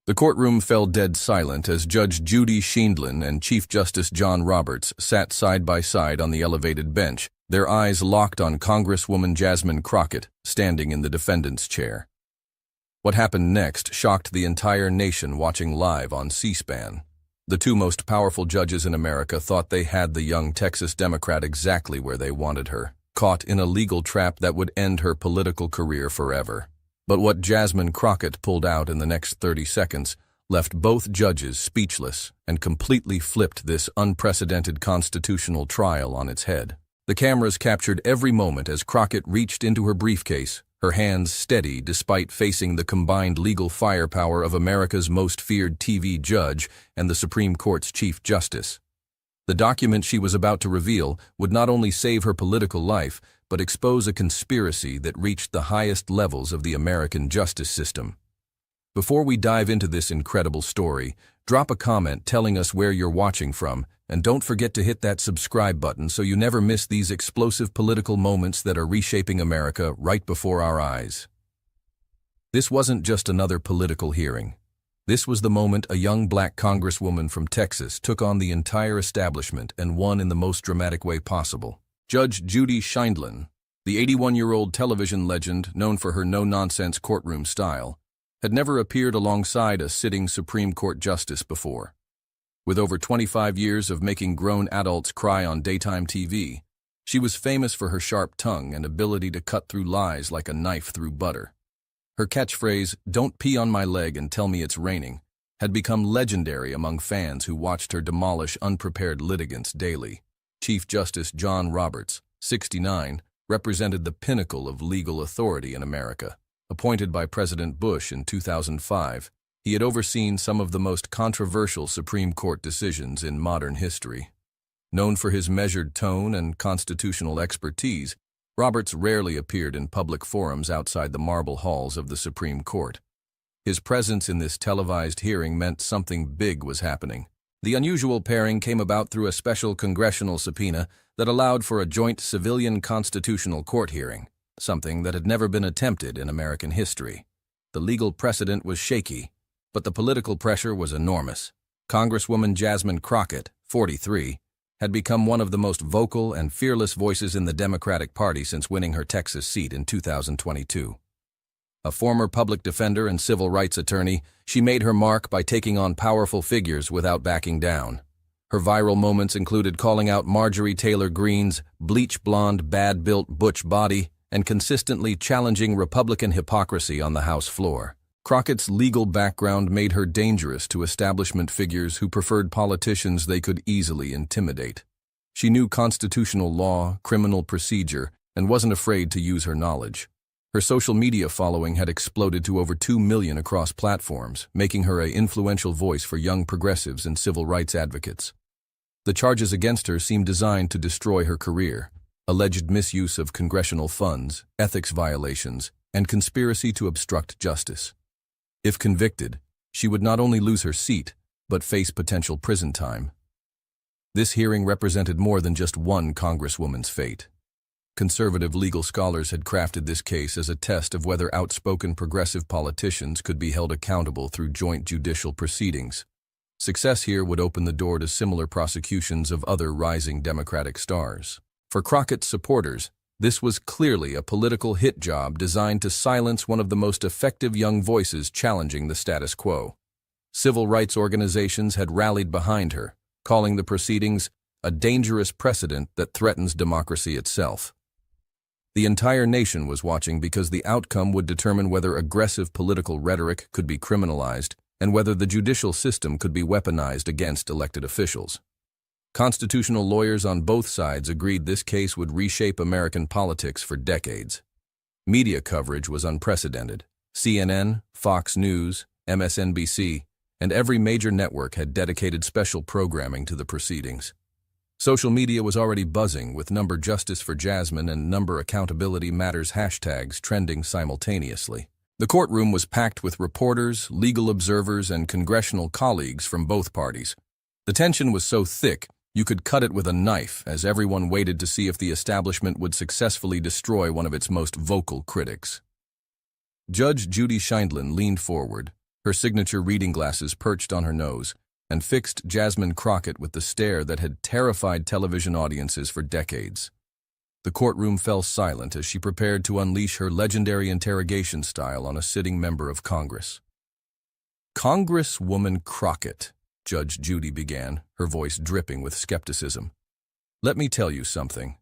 The courtroom fell dead silent as Judge Judy and Chief Justice John Roberts sat side by side on the elevated bench, their eyes locked on Congresswoman Jasmine Crockett, standing in the defendant's chair. What happened next shocked the entire nation watching live on C-SPAN. The two most powerful judges in America thought they had the young Texas Democrat exactly where they wanted her, caught in a legal trap that would end her political career forever. But what Jasmine Crockett pulled out in the next 30 seconds left both judges speechless and completely flipped this unprecedented constitutional trial on its head. The cameras captured every moment as Crockett reached into her briefcase, her hands steady despite facing the combined legal firepower of America's most feared TV judge and the Supreme Court's Chief Justice. The document she was about to reveal would not only save her political life, but expose a conspiracy that reached the highest levels of the American justice system. Before we dive into this incredible story, drop a comment telling us where you're watching from, and don't forget to hit that subscribe button so you never miss these explosive political moments that are reshaping America right before our eyes. This wasn't just another political hearing. This was the moment a young black congresswoman from Texas took on the entire establishment and won in the most dramatic way possible. Judge Judy, the 81-year-old television legend known for her no-nonsense courtroom style, had never appeared alongside a sitting Supreme Court justice before. With over 25 years of making grown adults cry on daytime TV, she was famous for her sharp tongue and ability to cut through lies like a knife through butter. Her catchphrase, "Don't pee on my leg and tell me it's raining," had become legendary among fans who watched her demolish unprepared litigants daily. Chief Justice John Roberts, 69, represented the pinnacle of legal authority in America. Appointed by President Bush in 2005, he had overseen some of the most controversial Supreme Court decisions in modern history. Known for his measured tone and constitutional expertise, Roberts rarely appeared in public forums outside the marble halls of the Supreme Court. His presence in this televised hearing meant something big was happening. The unusual pairing came about through a special congressional subpoena that allowed for a joint civilian constitutional court hearing, something that had never been attempted in American history. The legal precedent was shaky, but the political pressure was enormous. Congresswoman Jasmine Crockett, 43, had become one of the most vocal and fearless voices in the Democratic Party since winning her Texas seat in 2022. A former public defender and civil rights attorney, she made her mark by taking on powerful figures without backing down. Her viral moments included calling out Marjorie Taylor Greene's bleach-blonde, bad-built butch body and consistently challenging Republican hypocrisy on the House floor. Crockett's legal background made her dangerous to establishment figures who preferred politicians they could easily intimidate. She knew constitutional law, criminal procedure, and wasn't afraid to use her knowledge. Her social media following had exploded to over 2 million across platforms, making her an influential voice for young progressives and civil rights advocates. The charges against her seemed designed to destroy her career: alleged misuse of congressional funds, ethics violations, and conspiracy to obstruct justice. If convicted, she would not only lose her seat, but face potential prison time. This hearing represented more than just one congresswoman's fate. Conservative legal scholars had crafted this case as a test of whether outspoken progressive politicians could be held accountable through joint judicial proceedings. Success here would open the door to similar prosecutions of other rising Democratic stars. For Crockett's supporters, this was clearly a political hit job designed to silence one of the most effective young voices challenging the status quo. Civil rights organizations had rallied behind her, calling the proceedings a dangerous precedent that threatens democracy itself. The entire nation was watching because the outcome would determine whether aggressive political rhetoric could be criminalized and whether the judicial system could be weaponized against elected officials. Constitutional lawyers on both sides agreed this case would reshape American politics for decades. Media coverage was unprecedented. CNN, Fox News, MSNBC, and every major network had dedicated special programming to the proceedings. Social media was already buzzing with "Number Justice for Jasmine" and "Number Accountability Matters" hashtags trending simultaneously. The courtroom was packed with reporters, legal observers, and congressional colleagues from both parties. The tension was so thick, you could cut it with a knife as everyone waited to see if the establishment would successfully destroy one of its most vocal critics. Judge Judy leaned forward, her signature reading glasses perched on her nose, and fixed Jasmine Crockett with the stare that had terrified television audiences for decades. The courtroom fell silent as she prepared to unleash her legendary interrogation style on a sitting member of Congress. "Congresswoman Crockett," Judge Judy began, her voice dripping with skepticism. "Let me tell you something.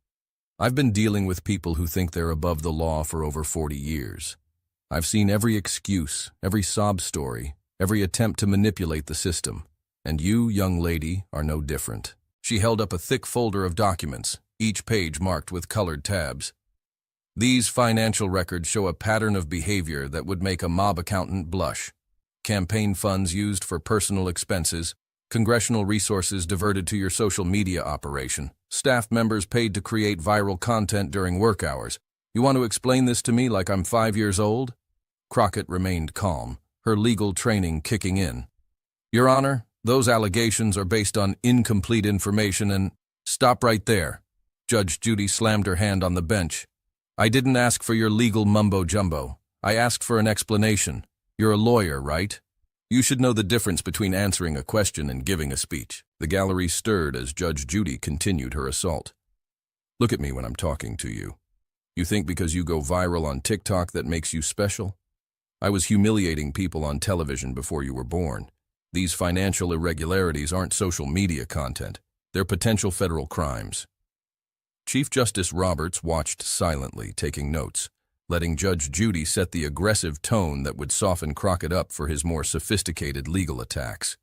I've been dealing with people who think they're above the law for over 40 years. I've seen every excuse, every sob story, every attempt to manipulate the system. And you, young lady, are no different." She held up a thick folder of documents, each page marked with colored tabs. "These financial records show a pattern of behavior that would make a mob accountant blush. Campaign funds used for personal expenses, congressional resources diverted to your social media operation, staff members paid to create viral content during work hours. You want to explain this to me like I'm 5 years old?" Crockett remained calm, her legal training kicking in. "Your Honor, those allegations are based on incomplete information and—" "Stop right there." Judge Judy slammed her hand on the bench. "I didn't ask for your legal mumbo-jumbo. I asked for an explanation. You're a lawyer, right? You should know the difference between answering a question and giving a speech." The gallery stirred as Judge Judy continued her assault. "Look at me when I'm talking to you. You think because you go viral on TikTok that makes you special? I was humiliating people on television before you were born. These financial irregularities aren't social media content. They're potential federal crimes." Chief Justice Roberts watched silently, taking notes, letting Judge Judy set the aggressive tone that would soften Crockett up for his more sophisticated legal attacks.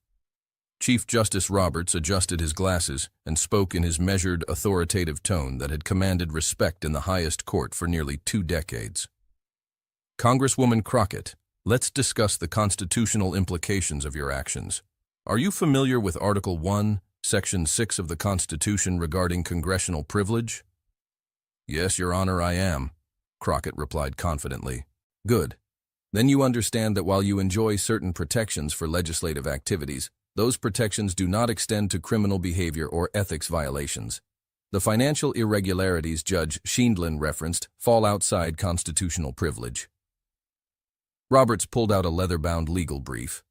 Chief Justice Roberts adjusted his glasses and spoke in his measured, authoritative tone that had commanded respect in the highest court for nearly 2 decades. "Congresswoman Crockett, let's discuss the constitutional implications of your actions. Are you familiar with Article 1, Section 6 of the Constitution regarding congressional privilege?" "Yes, Your Honor, I am," Crockett replied confidently. "Good. Then you understand that while you enjoy certain protections for legislative activities, those protections do not extend to criminal behavior or ethics violations. The financial irregularities Judge Sheindlin referenced fall outside constitutional privilege." Roberts pulled out a leather-bound legal brief.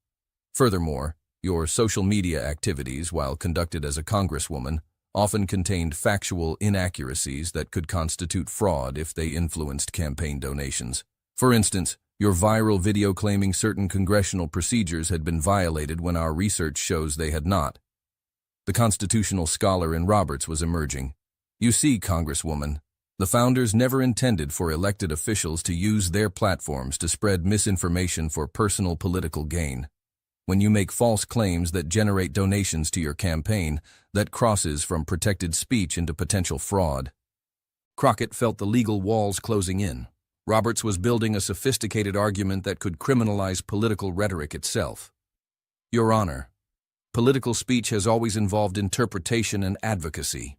"Furthermore, your social media activities, while conducted as a congresswoman, often contained factual inaccuracies that could constitute fraud if they influenced campaign donations. For instance, your viral video claiming certain congressional procedures had been violated when our research shows they had not." The constitutional scholar in Roberts was emerging. "You see, Congresswoman, the founders never intended for elected officials to use their platforms to spread misinformation for personal political gain. When you make false claims that generate donations to your campaign, that crosses from protected speech into potential fraud." Crockett felt the legal walls closing in. Roberts was building a sophisticated argument that could criminalize political rhetoric itself. "Your Honor, political speech has always involved interpretation and advocacy.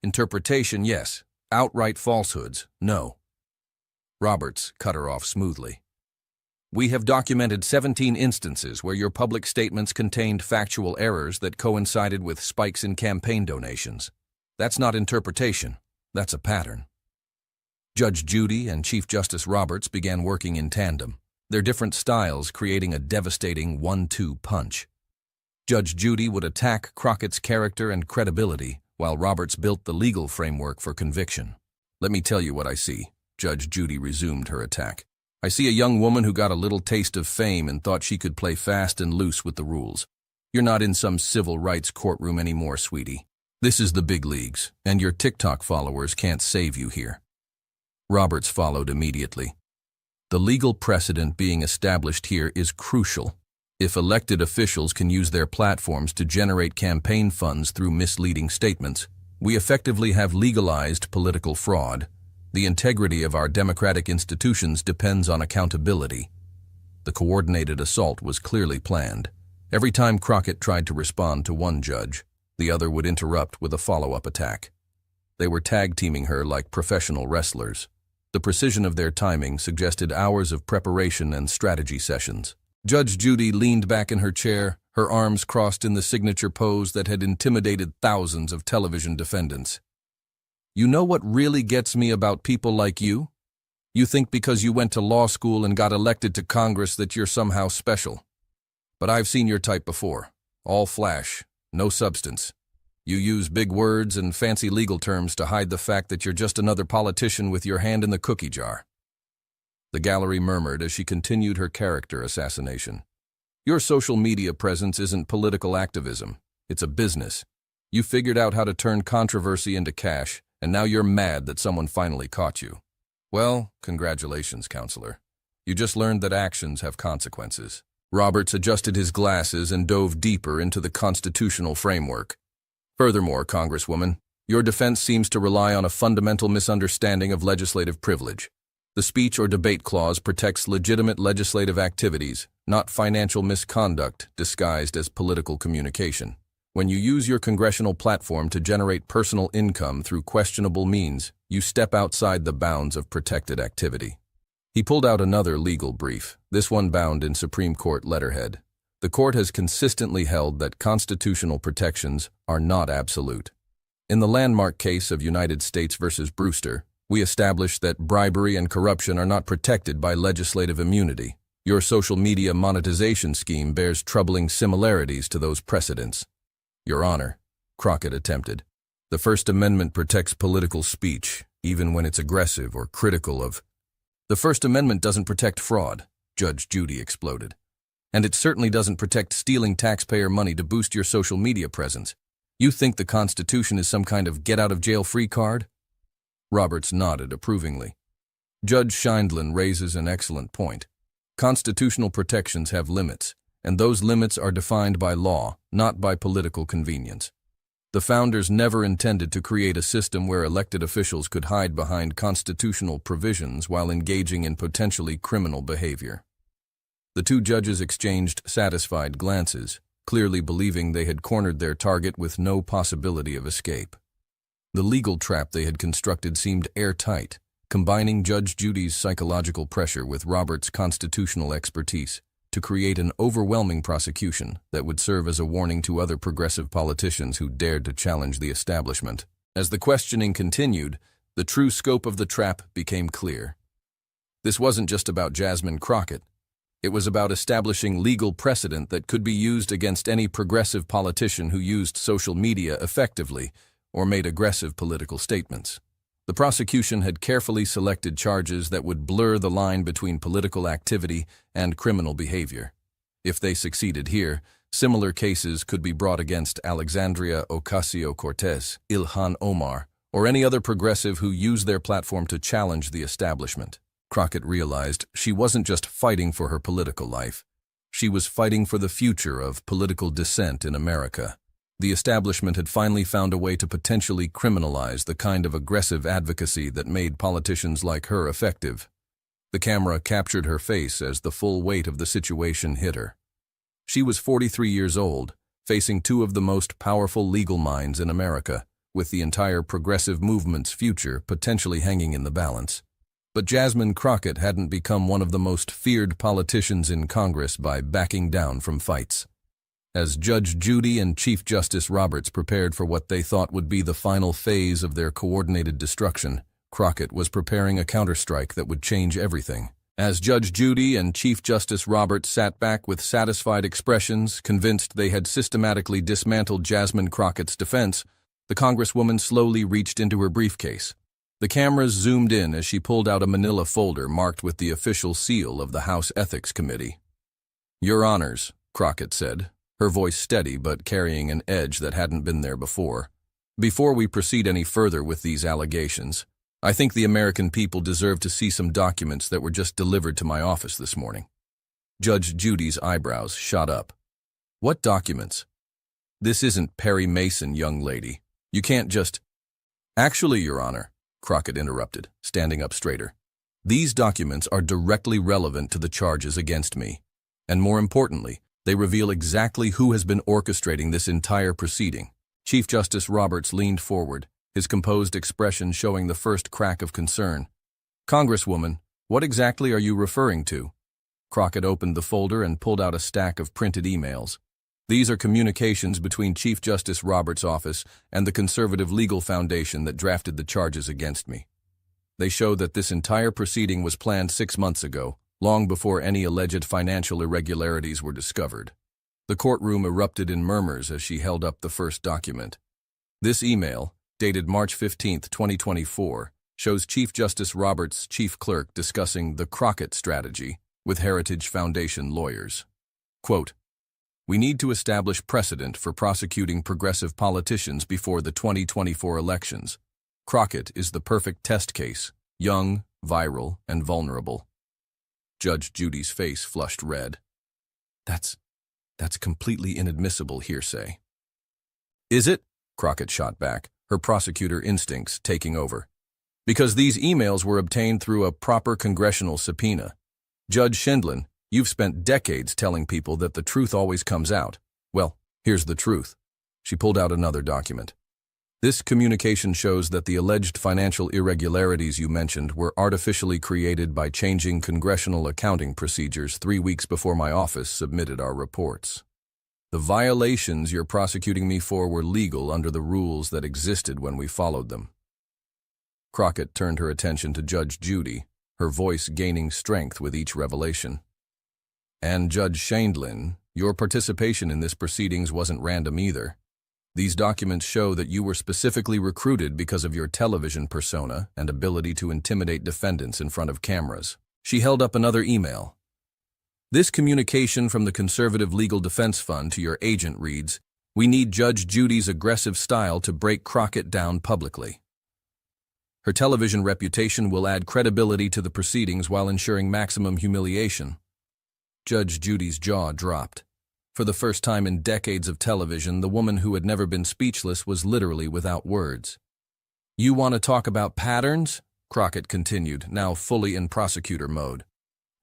Interpretation, yes. Outright falsehoods, no." Roberts cut her off smoothly. "We have documented 17 instances where your public statements contained factual errors that coincided with spikes in campaign donations. That's not interpretation, that's a pattern." Judge Judy and Chief Justice Roberts began working in tandem, their different styles creating a devastating 1-2 punch. Judge Judy would attack Crockett's character and credibility, while Roberts built the legal framework for conviction. "Let me tell you what I see," Judge Judy resumed her attack. "I see a young woman who got a little taste of fame and thought she could play fast and loose with the rules. You're not in some civil rights courtroom anymore, sweetie. This is the big leagues, and your TikTok followers can't save you here." Roberts followed immediately. "The legal precedent being established here is crucial. If elected officials can use their platforms to generate campaign funds through misleading statements, we effectively have legalized political fraud. The integrity of our democratic institutions depends on accountability." The coordinated assault was clearly planned. Every time Crockett tried to respond to one judge, the other would interrupt with a follow-up attack. They were tag-teaming her like professional wrestlers. The precision of their timing suggested hours of preparation and strategy sessions. Judge Judy leaned back in her chair, her arms crossed in the signature pose that had intimidated thousands of television defendants. "You know what really gets me about people like you? You think because you went to law school and got elected to Congress that you're somehow special. But I've seen your type before. All flash, no substance. You use big words and fancy legal terms to hide the fact that you're just another politician with your hand in the cookie jar. The gallery murmured as she continued her character assassination. Your social media presence isn't political activism. It's a business. You figured out how to turn controversy into cash, and now you're mad that someone finally caught you. Well, congratulations, counselor. You just learned that actions have consequences. Roberts adjusted his glasses and dove deeper into the constitutional framework. Furthermore, Congresswoman, your defense seems to rely on a fundamental misunderstanding of legislative privilege. The speech or debate clause protects legitimate legislative activities, not financial misconduct disguised as political communication. When you use your congressional platform to generate personal income through questionable means, you step outside the bounds of protected activity. He pulled out another legal brief, this one bound in Supreme Court letterhead. The court has consistently held that constitutional protections are not absolute. In the landmark case of United States v. Brewster, we established that bribery and corruption are not protected by legislative immunity. Your social media monetization scheme bears troubling similarities to those precedents. Your Honor, Crockett attempted. The First Amendment protects political speech, even when it's aggressive or critical of. The First Amendment doesn't protect fraud, Judge Judy exploded. And it certainly doesn't protect stealing taxpayer money to boost your social media presence. You think the Constitution is some kind of get-out-of-jail-free card? Roberts nodded approvingly. Judge Sheindlin raises an excellent point. Constitutional protections have limits, and those limits are defined by law, not by political convenience. The founders never intended to create a system where elected officials could hide behind constitutional provisions while engaging in potentially criminal behavior. The two judges exchanged satisfied glances, clearly believing they had cornered their target with no possibility of escape. The legal trap they had constructed seemed airtight, combining Judge Judy's psychological pressure with Roberts' constitutional expertise to create an overwhelming prosecution that would serve as a warning to other progressive politicians who dared to challenge the establishment. As the questioning continued, the true scope of the trap became clear. This wasn't just about Jasmine Crockett. It was about establishing legal precedent that could be used against any progressive politician who used social media effectively or made aggressive political statements. The prosecution had carefully selected charges that would blur the line between political activity and criminal behavior. If they succeeded here, similar cases could be brought against Alexandria Ocasio-Cortez, Ilhan Omar, or any other progressive who used their platform to challenge the establishment. Crockett realized she wasn't just fighting for her political life. She was fighting for the future of political dissent in America. The establishment had finally found a way to potentially criminalize the kind of aggressive advocacy that made politicians like her effective. The camera captured her face as the full weight of the situation hit her. She was 43 years old, facing two of the most powerful legal minds in America, with the entire progressive movement's future potentially hanging in the balance. But Jasmine Crockett hadn't become one of the most feared politicians in Congress by backing down from fights. As Judge Judy and Chief Justice Roberts prepared for what they thought would be the final phase of their coordinated destruction, Crockett was preparing a counterstrike that would change everything. As Judge Judy and Chief Justice Roberts sat back with satisfied expressions, convinced they had systematically dismantled Jasmine Crockett's defense, the Congresswoman slowly reached into her briefcase. The cameras zoomed in as she pulled out a manila folder marked with the official seal of the House Ethics Committee. "Your Honors," Crockett said, her voice steady but carrying an edge that hadn't been there before. "Before we proceed any further with these allegations, I think the American people deserve to see some documents that were just delivered to my office this morning." Judge Judy's eyebrows shot up. "What documents? This isn't Perry Mason, young lady. You can't just—" "Actually, Your Honor," Crockett interrupted, standing up straighter. "These documents are directly relevant to the charges against me. And more importantly, they reveal exactly who has been orchestrating this entire proceeding." Chief Justice Roberts leaned forward, his composed expression showing the first crack of concern. "Congresswoman, what exactly are you referring to?" Crockett opened the folder and pulled out a stack of printed emails. "These are communications between Chief Justice Roberts' office and the conservative legal foundation that drafted the charges against me. They show that this entire proceeding was planned 6 months ago, long before any alleged financial irregularities were discovered. The courtroom erupted in murmurs as she held up the first document. This email, dated March 15, 2024, shows Chief Justice Roberts' chief clerk discussing the Crockett strategy with Heritage Foundation lawyers. Quote, "We need to establish precedent for prosecuting progressive politicians before the 2024 elections. Crockett is the perfect test case, young, viral, and vulnerable." Judge Judy's face flushed red. That's completely inadmissible hearsay." "Is it?" Crockett shot back, her prosecutor instincts taking over. "Because these emails were obtained through a proper congressional subpoena. Judge Sheindlin, you've spent decades telling people that the truth always comes out. Well, here's the truth." She pulled out another document. "This communication shows that the alleged financial irregularities you mentioned were artificially created by changing congressional accounting procedures 3 weeks before my office submitted our reports. The violations you're prosecuting me for were legal under the rules that existed when we followed them." Crockett turned her attention to Judge Judy, her voice gaining strength with each revelation. "And Judge Sheindlin, your participation in this proceedings wasn't random either. These documents show that you were specifically recruited because of your television persona and ability to intimidate defendants in front of cameras." She held up another email. "This communication from the Conservative Legal Defense Fund to your agent reads, 'We need Judge Judy's aggressive style to break Crockett down publicly. Her television reputation will add credibility to the proceedings while ensuring maximum humiliation.'" Judge Judy's jaw dropped. For the first time in decades of television, the woman who had never been speechless was literally without words. "You want to talk about patterns?" Crockett continued, now fully in prosecutor mode.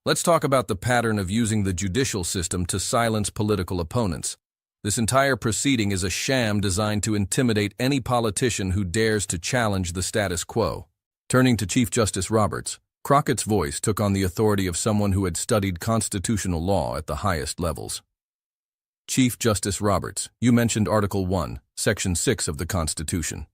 "Let's talk about the pattern of using the judicial system to silence political opponents. This entire proceeding is a sham designed to intimidate any politician who dares to challenge the status quo." Turning to Chief Justice Roberts, Crockett's voice took on the authority of someone who had studied constitutional law at the highest levels. "Chief Justice Roberts, you mentioned Article 1, Section 6 of the Constitution.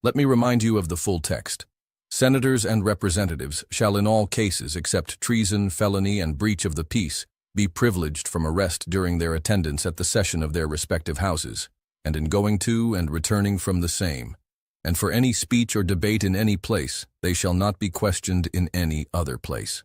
Let me remind you of the full text. Senators and representatives shall in all cases except treason, felony, and breach of the peace be privileged from arrest during their attendance at the session of their respective houses, and in going to and returning from the same. And for any speech or debate in any place, they shall not be questioned in any other place."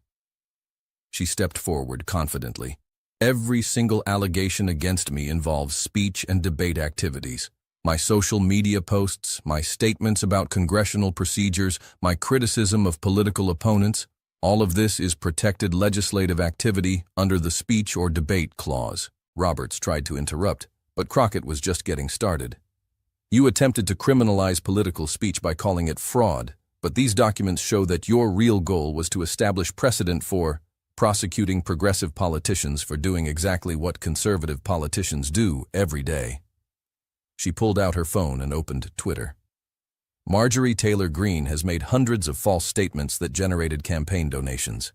She stepped forward confidently. "Every single allegation against me involves speech and debate activities. My social media posts, my statements about congressional procedures, my criticism of political opponents, all of this is protected legislative activity under the Speech or Debate Clause." Roberts tried to interrupt, but Crockett was just getting started. "You attempted to criminalize political speech by calling it fraud, but these documents show that your real goal was to establish precedent for prosecuting progressive politicians for doing exactly what conservative politicians do every day." She pulled out her phone and opened Twitter. "Marjorie Taylor Greene has made hundreds of false statements that generated campaign donations.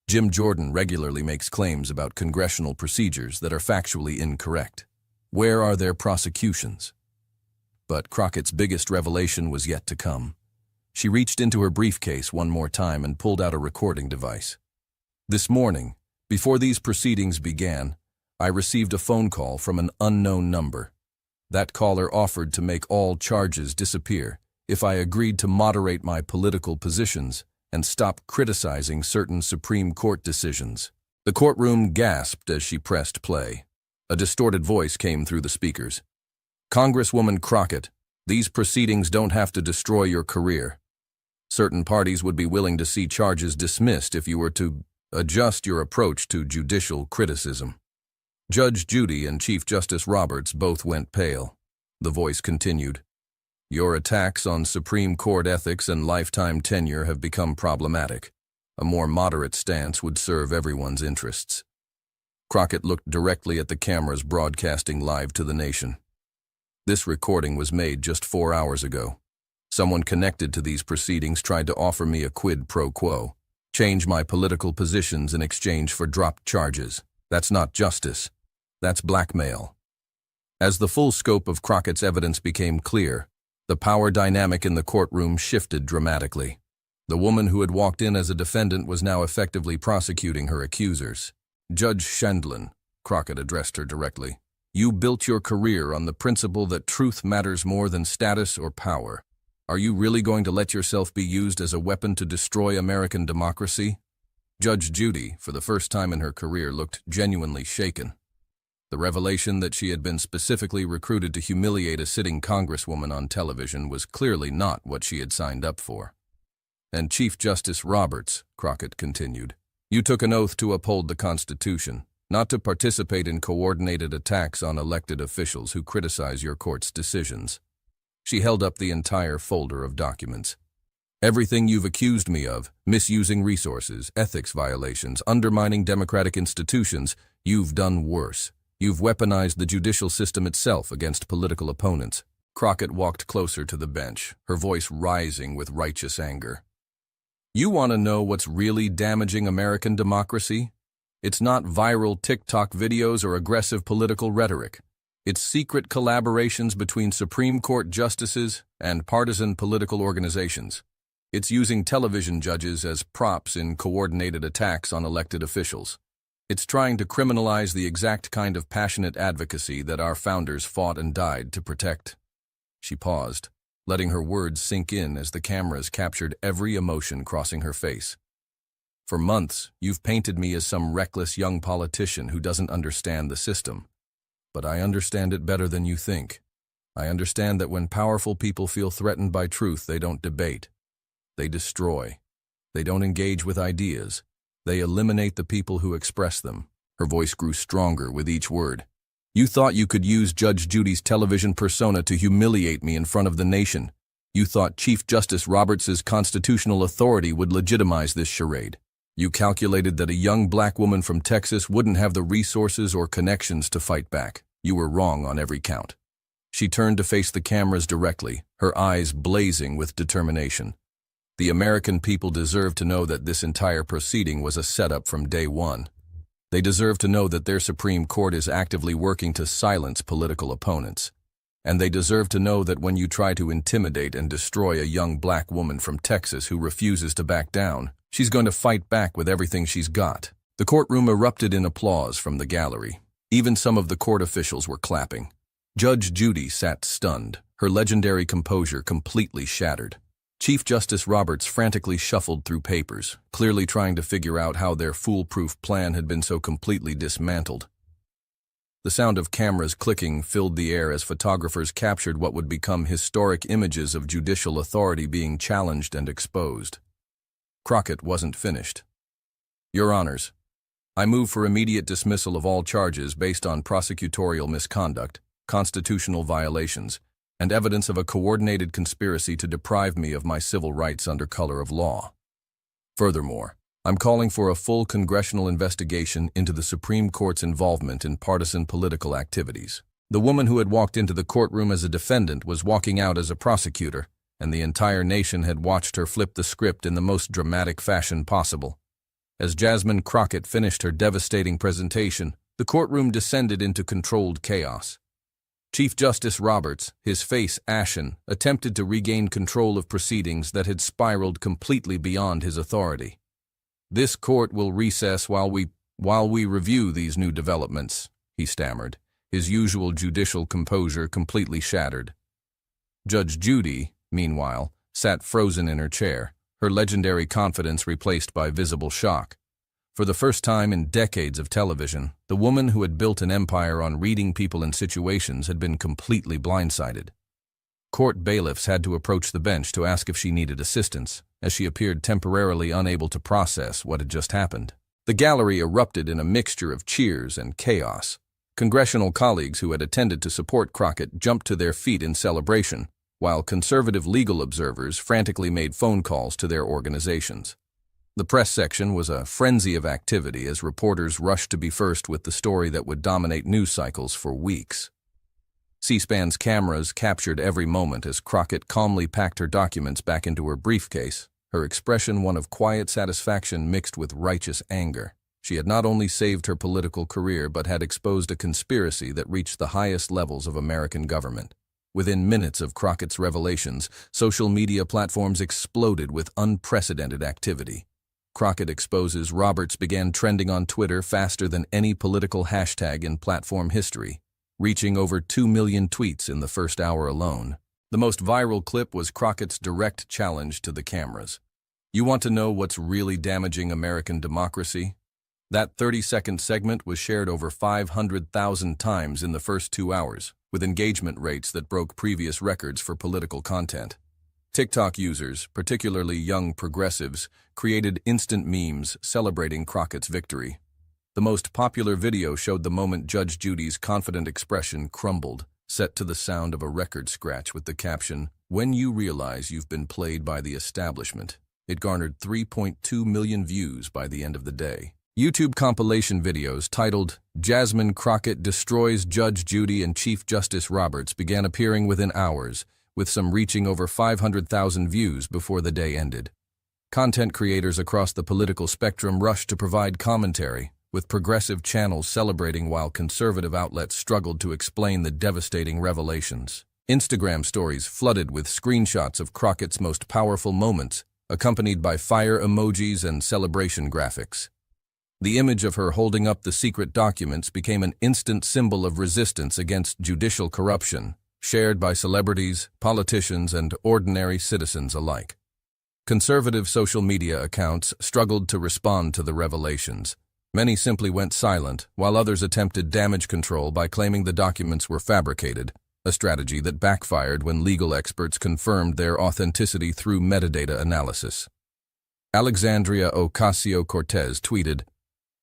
Jim Jordan regularly makes claims about congressional procedures that are factually incorrect. Where are their prosecutions?" But Crockett's biggest revelation was yet to come. She reached into her briefcase one more time and pulled out a recording device. "This morning, before these proceedings began, I received a phone call from an unknown number. That caller offered to make all charges disappear if I agreed to moderate my political positions and stop criticizing certain Supreme Court decisions." The courtroom gasped as she pressed play. A distorted voice came through the speakers. "Congresswoman Crockett, these proceedings don't have to destroy your career. Certain parties would be willing to see charges dismissed if you were to adjust your approach to judicial criticism." Judge Judy and Chief Justice Roberts both went pale. The voice continued, "Your attacks on Supreme Court ethics and lifetime tenure have become problematic. A more moderate stance would serve everyone's interests." Crockett looked directly at the cameras broadcasting live to the nation. "This recording was made just 4 hours ago. Someone connected to these proceedings tried to offer me a quid pro quo. Change my political positions in exchange for dropped charges. That's not justice. That's blackmail." As the full scope of Crockett's evidence became clear, the power dynamic in the courtroom shifted dramatically. The woman who had walked in as a defendant was now effectively prosecuting her accusers. "Judge Sheindlin," Crockett addressed her directly, You built your career on the principle that truth matters more than status or power. Are you really going to let yourself be used as a weapon to destroy American democracy? Judge Judy, for the first time in her career, looked genuinely shaken. The revelation that she had been specifically recruited to humiliate a sitting congresswoman on television was clearly not what she had signed up for. And Chief Justice Roberts, Crockett continued, you took an oath to uphold the Constitution, not to participate in coordinated attacks on elected officials who criticize your court's decisions. She held up the entire folder of documents. Everything you've accused me of, misusing resources, ethics violations, undermining democratic institutions, you've done worse. You've weaponized the judicial system itself against political opponents. Crockett walked closer to the bench, her voice rising with righteous anger. You want to know what's really damaging American democracy? It's not viral TikTok videos or aggressive political rhetoric. It's secret collaborations between Supreme Court justices and partisan political organizations. It's using television judges as props in coordinated attacks on elected officials. It's trying to criminalize the exact kind of passionate advocacy that our founders fought and died to protect. She paused, letting her words sink in as the cameras captured every emotion crossing her face. For months, you've painted me as some reckless young politician who doesn't understand the system. But I understand it better than you think. I understand that when powerful people feel threatened by truth, they don't debate. They destroy. They don't engage with ideas. They eliminate the people who express them. Her voice grew stronger with each word. You thought you could use Judge Judy's television persona to humiliate me in front of the nation. You thought Chief Justice Roberts' constitutional authority would legitimize this charade. You calculated that a young black woman from Texas wouldn't have the resources or connections to fight back. You were wrong on every count. She turned to face the cameras directly, her eyes blazing with determination. The American people deserve to know that this entire proceeding was a setup from day one. They deserve to know that their Supreme Court is actively working to silence political opponents. And they deserve to know that when you try to intimidate and destroy a young black woman from Texas who refuses to back down, she's going to fight back with everything she's got. The courtroom erupted in applause from the gallery. Even some of the court officials were clapping. Judge Judy sat stunned, her legendary composure completely shattered. Chief Justice Roberts frantically shuffled through papers, clearly trying to figure out how their foolproof plan had been so completely dismantled. The sound of cameras clicking filled the air as photographers captured what would become historic images of judicial authority being challenged and exposed. Crockett wasn't finished. Your Honors, I move for immediate dismissal of all charges based on prosecutorial misconduct, constitutional violations, and evidence of a coordinated conspiracy to deprive me of my civil rights under color of law. Furthermore, I'm calling for a full congressional investigation into the Supreme Court's involvement in partisan political activities. The woman who had walked into the courtroom as a defendant was walking out as a prosecutor, and the entire nation had watched her flip the script in the most dramatic fashion possible. As Jasmine Crockett finished her devastating presentation, the courtroom descended into controlled chaos. Chief Justice Roberts, his face ashen, attempted to regain control of proceedings that had spiraled completely beyond his authority. This court will recess while we review these new developments, he stammered, his usual judicial composure completely shattered. Judge Judy, meanwhile, sat frozen in her chair, her legendary confidence replaced by visible shock. For the first time in decades of television, the woman who had built an empire on reading people and situations had been completely blindsided. Court bailiffs had to approach the bench to ask if she needed assistance, as she appeared temporarily unable to process what had just happened. The gallery erupted in a mixture of cheers and chaos. Congressional colleagues who had attended to support Crockett jumped to their feet in celebration, while conservative legal observers frantically made phone calls to their organizations. The press section was a frenzy of activity as reporters rushed to be first with the story that would dominate news cycles for weeks. C-SPAN's cameras captured every moment as Crockett calmly packed her documents back into her briefcase, her expression one of quiet satisfaction mixed with righteous anger. She had not only saved her political career but had exposed a conspiracy that reached the highest levels of American government. Within minutes of Crockett's revelations, social media platforms exploded with unprecedented activity. Crockett exposes Roberts began trending on Twitter faster than any political hashtag in platform history. reaching over 2 million tweets in the first hour alone. The most viral clip was Crockett's direct challenge to the cameras. You want to know what's really damaging American democracy? That 30-second segment was shared over 500,000 times in the first 2 hours, with engagement rates that broke previous records for political content. TikTok users, particularly young progressives, created instant memes celebrating Crockett's victory. The most popular video showed the moment Judge Judy's confident expression crumbled, set to the sound of a record scratch with the caption, "When you realize you've been played by the establishment." It garnered 3.2 million views by the end of the day. YouTube compilation videos titled "Jasmine Crockett Destroys Judge Judy and Chief Justice Roberts" began appearing within hours, with some reaching over 500,000 views before the day ended. Content creators across the political spectrum rushed to provide commentary, with progressive channels celebrating while conservative outlets struggled to explain the devastating revelations. Instagram stories flooded with screenshots of Crockett's most powerful moments, accompanied by fire emojis and celebration graphics. The image of her holding up the secret documents became an instant symbol of resistance against judicial corruption, shared by celebrities, politicians, and ordinary citizens alike. Conservative social media accounts struggled to respond to the revelations. Many simply went silent, while others attempted damage control by claiming the documents were fabricated, a strategy that backfired when legal experts confirmed their authenticity through metadata analysis. Alexandria Ocasio-Cortez tweeted,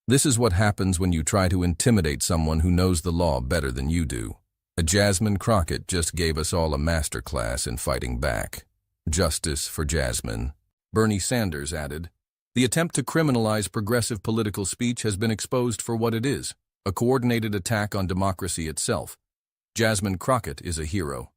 "This is what happens when you try to intimidate someone who knows the law better than you do. Jasmine Crockett just gave us all a masterclass in fighting back. Justice for Jasmine." Bernie Sanders added, "The attempt to criminalize progressive political speech has been exposed for what it is, a coordinated attack on democracy itself. Jasmine Crockett is a hero."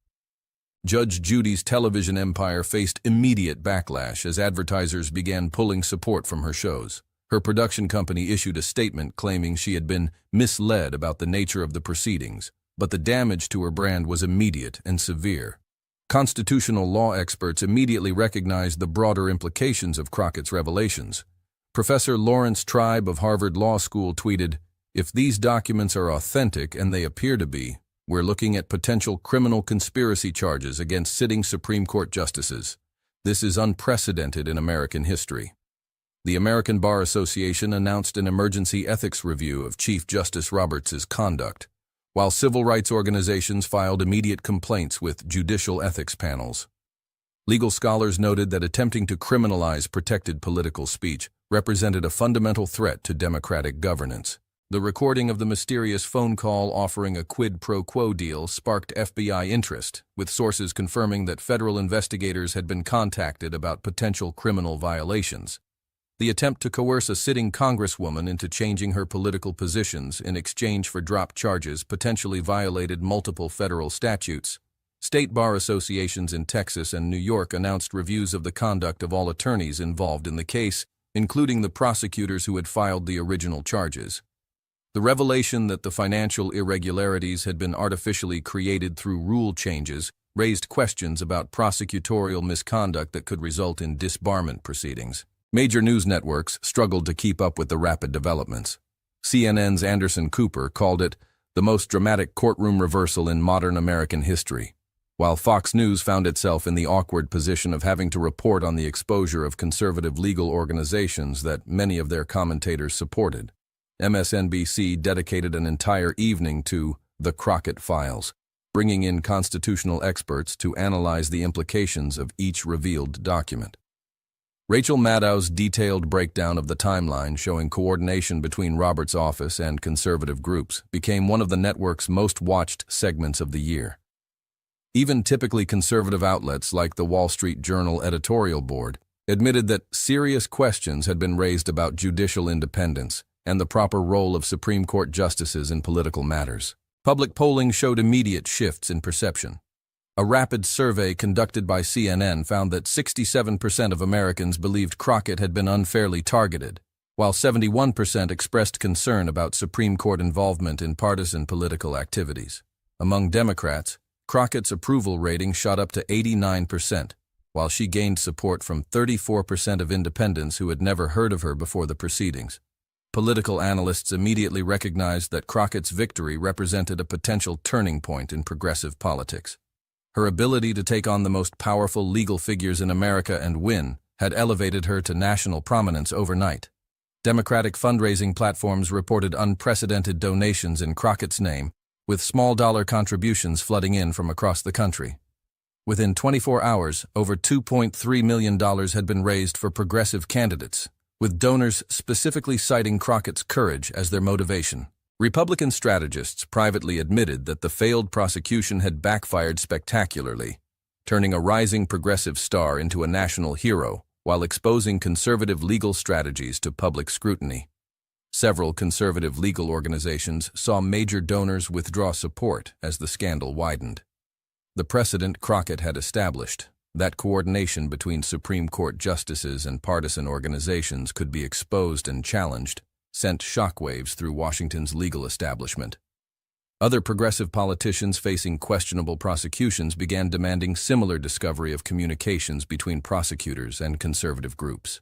Judge Judy's television empire faced immediate backlash as advertisers began pulling support from her shows. Her production company issued a statement claiming she had been misled about the nature of the proceedings, but the damage to her brand was immediate and severe. Constitutional law experts immediately recognized the broader implications of Crockett's revelations. Professor Lawrence Tribe of Harvard Law School tweeted, "If these documents are authentic, and they appear to be, we're looking at potential criminal conspiracy charges against sitting Supreme Court justices. This is unprecedented in American history." The American Bar Association announced an emergency ethics review of Chief Justice Roberts' conduct, while civil rights organizations filed immediate complaints with judicial ethics panels. Legal scholars noted that attempting to criminalize protected political speech represented a fundamental threat to democratic governance. The recording of the mysterious phone call offering a quid pro quo deal sparked FBI interest, with sources confirming that federal investigators had been contacted about potential criminal violations. The attempt to coerce a sitting Congresswoman into changing her political positions in exchange for dropped charges potentially violated multiple federal statutes. State bar associations in Texas and New York announced reviews of the conduct of all attorneys involved in the case, including the prosecutors who had filed the original charges. The revelation that the financial irregularities had been artificially created through rule changes raised questions about prosecutorial misconduct that could result in disbarment proceedings. Major news networks struggled to keep up with the rapid developments. CNN's Anderson Cooper called it the most dramatic courtroom reversal in modern American history, while Fox News found itself in the awkward position of having to report on the exposure of conservative legal organizations that many of their commentators supported. MSNBC dedicated an entire evening to the Crockett Files, bringing in constitutional experts to analyze the implications of each revealed document. Rachel Maddow's detailed breakdown of the timeline showing coordination between Roberts' office and conservative groups became one of the network's most watched segments of the year. Even typically conservative outlets like the Wall Street Journal editorial board admitted that serious questions had been raised about judicial independence and the proper role of Supreme Court justices in political matters. Public polling showed immediate shifts in perception. A rapid survey conducted by CNN found that 67% of Americans believed Crockett had been unfairly targeted, while 71% expressed concern about Supreme Court involvement in partisan political activities. Among Democrats, Crockett's approval rating shot up to 89%, while she gained support from 34% of independents who had never heard of her before the proceedings. Political analysts immediately recognized that Crockett's victory represented a potential turning point in progressive politics. Her ability to take on the most powerful legal figures in America and win had elevated her to national prominence overnight. Democratic fundraising platforms reported unprecedented donations in Crockett's name, with small-dollar contributions flooding in from across the country. Within 24 hours, over $2.3 million had been raised for progressive candidates, with donors specifically citing Crockett's courage as their motivation. Republican strategists privately admitted that the failed prosecution had backfired spectacularly, turning a rising progressive star into a national hero while exposing conservative legal strategies to public scrutiny. Several conservative legal organizations saw major donors withdraw support as the scandal widened. The precedent Crockett had established, that coordination between Supreme Court justices and partisan organizations could be exposed and challenged, sent shockwaves through Washington's legal establishment. Other progressive politicians facing questionable prosecutions began demanding similar discovery of communications between prosecutors and conservative groups.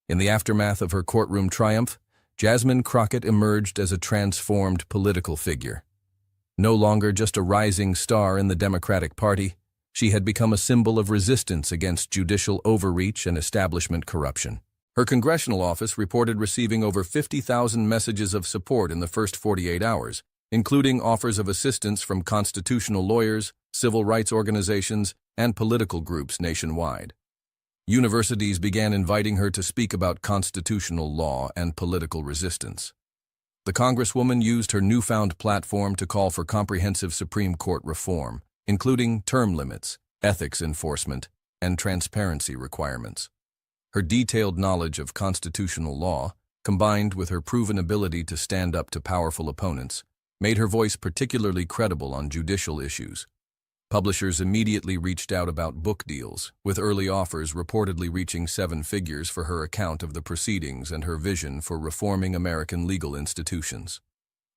In the aftermath of her courtroom triumph, Jasmine Crockett emerged as a transformed political figure. No longer just a rising star in the Democratic Party, she had become a symbol of resistance against judicial overreach and establishment corruption. Her congressional office reported receiving over 50,000 messages of support in the first 48 hours, including offers of assistance from constitutional lawyers, civil rights organizations, and political groups nationwide. Universities began inviting her to speak about constitutional law and political resistance. The Congresswoman used her newfound platform to call for comprehensive Supreme Court reform, including term limits, ethics enforcement, and transparency requirements. Her detailed knowledge of constitutional law, combined with her proven ability to stand up to powerful opponents, made her voice particularly credible on judicial issues. Publishers immediately reached out about book deals, with early offers reportedly reaching 7 figures for her account of the proceedings and her vision for reforming American legal institutions.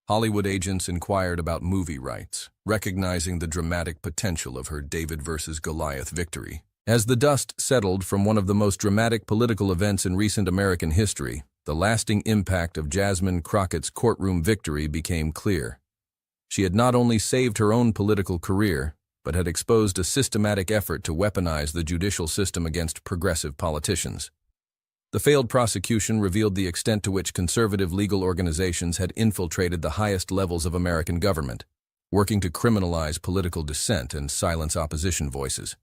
Hollywood agents inquired about movie rights, recognizing the dramatic potential of her David versus Goliath victory. As the dust settled from one of the most dramatic political events in recent American history, the lasting impact of Jasmine Crockett's courtroom victory became clear. She had not only saved her own political career, but had exposed a systematic effort to weaponize the judicial system against progressive politicians. The failed prosecution revealed the extent to which conservative legal organizations had infiltrated the highest levels of American government, working to criminalize political dissent and silence opposition voices.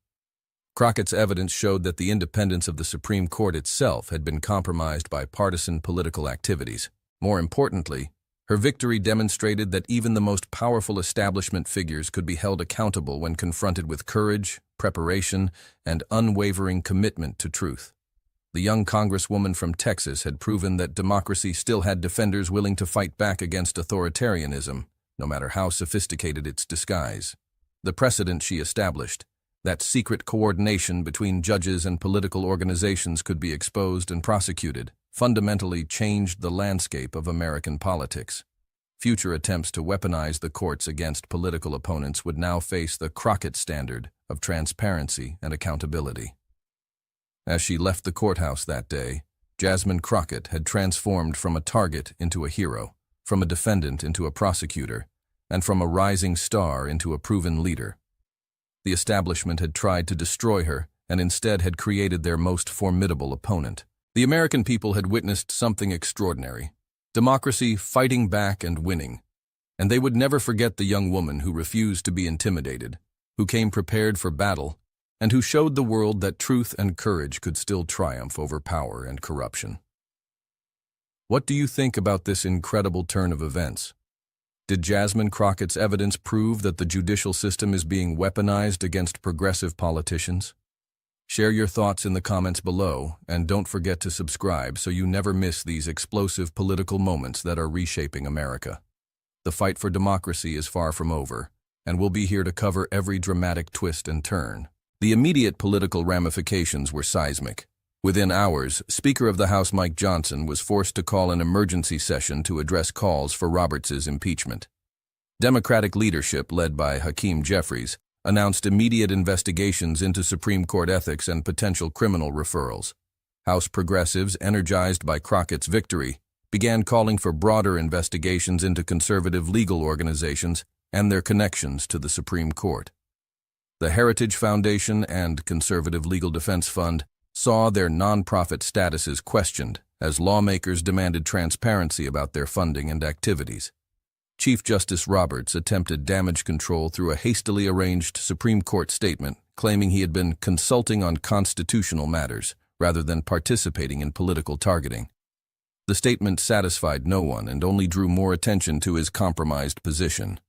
Crockett's evidence showed that the independence of the Supreme Court itself had been compromised by partisan political activities. More importantly, her victory demonstrated that even the most powerful establishment figures could be held accountable when confronted with courage, preparation, and unwavering commitment to truth. The young Congresswoman from Texas had proven that democracy still had defenders willing to fight back against authoritarianism, no matter how sophisticated its disguise. The precedent she established, that secret coordination between judges and political organizations could be exposed and prosecuted, fundamentally changed the landscape of American politics. Future attempts to weaponize the courts against political opponents would now face the Crockett standard of transparency and accountability. As she left the courthouse that day, Jasmine Crockett had transformed from a target into a hero, from a defendant into a prosecutor, and from a rising star into a proven leader. The establishment had tried to destroy her and instead had created their most formidable opponent. The American people had witnessed something extraordinary, democracy fighting back and winning, and they would never forget the young woman who refused to be intimidated, who came prepared for battle, and who showed the world that truth and courage could still triumph over power and corruption. What do you think about this incredible turn of events? Did Jasmine Crockett's evidence prove that the judicial system is being weaponized against progressive politicians? Share your thoughts in the comments below, and don't forget to subscribe so you never miss these explosive political moments that are reshaping America. The fight for democracy is far from over, and we'll be here to cover every dramatic twist and turn. The immediate political ramifications were seismic. Within hours, Speaker of the House Mike Johnson was forced to call an emergency session to address calls for Roberts' impeachment. Democratic leadership, led by Hakeem Jeffries, announced immediate investigations into Supreme Court ethics and potential criminal referrals. House progressives, energized by Crockett's victory, began calling for broader investigations into conservative legal organizations and their connections to the Supreme Court. The Heritage Foundation and Conservative Legal Defense Fund saw their nonprofit statuses questioned as lawmakers demanded transparency about their funding and activities. Chief Justice Roberts attempted damage control through a hastily arranged Supreme Court statement claiming he had been consulting on constitutional matters rather than participating in political targeting. The statement satisfied no one and only drew more attention to his compromised position.